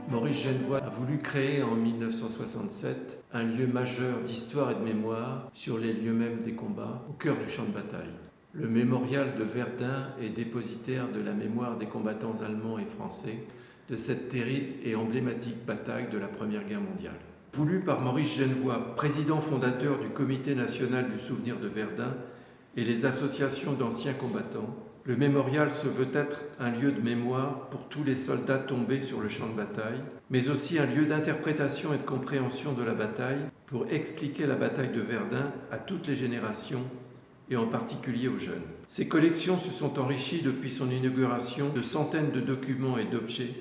Maurice Genevoix a voulu créer en 1967 un lieu majeur d'histoire et de mémoire sur les lieux mêmes des combats, au cœur du champ de bataille. Le mémorial de Verdun est dépositaire de la mémoire des combattants allemands et français de cette terrible et emblématique bataille de la Première Guerre mondiale. Voulu par Maurice Genevoix, président fondateur du Comité national du souvenir de Verdun et les associations d'anciens combattants, le mémorial se veut être un lieu de mémoire pour tous les soldats tombés sur le champ de bataille, mais aussi un lieu d'interprétation et de compréhension de la bataille pour expliquer la bataille de Verdun à toutes les générations et en particulier aux jeunes. Ces collections se sont enrichies depuis son inauguration de centaines de documents et d'objets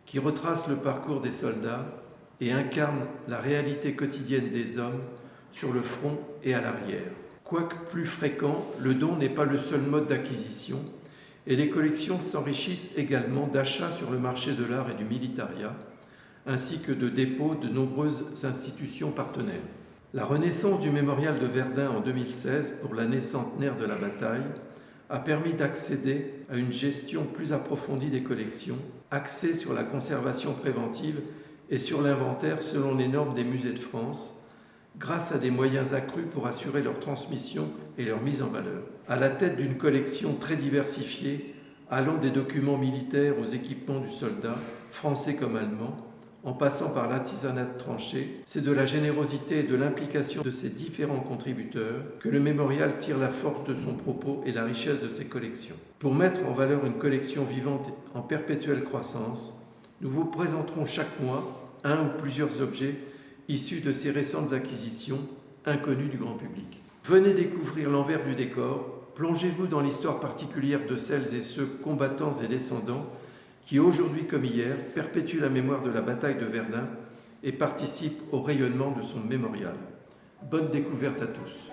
qui retracent le parcours des soldats et incarnent la réalité quotidienne des hommes sur le front et à l'arrière. Quoique plus fréquent, le don n'est pas le seul mode d'acquisition et les collections s'enrichissent également d'achats sur le marché de l'art et du militaria, ainsi que de dépôts de nombreuses institutions partenaires. La renaissance du mémorial de Verdun en 2016 pour l'année centenaire de la bataille a permis d'accéder à une gestion plus approfondie des collections, axée sur la conservation préventive et sur l'inventaire selon les normes des musées de France, grâce à des moyens accrus pour assurer leur transmission et leur mise en valeur. À la tête d'une collection très diversifiée, allant des documents militaires aux équipements du soldat, français comme allemand, en passant par l'artisanat de tranchées, c'est de la générosité et de l'implication de ces différents contributeurs que le mémorial tire la force de son propos et la richesse de ses collections. Pour mettre en valeur une collection vivante en perpétuelle croissance, nous vous présenterons chaque mois un ou plusieurs objets issus de ces récentes acquisitions inconnues du grand public. Venez découvrir l'envers du décor, plongez-vous dans l'histoire particulière de celles et ceux combattants et descendants qui, aujourd'hui comme hier, perpétuent la mémoire de la bataille de Verdun et participent au rayonnement de son mémorial. Bonne découverte à tous.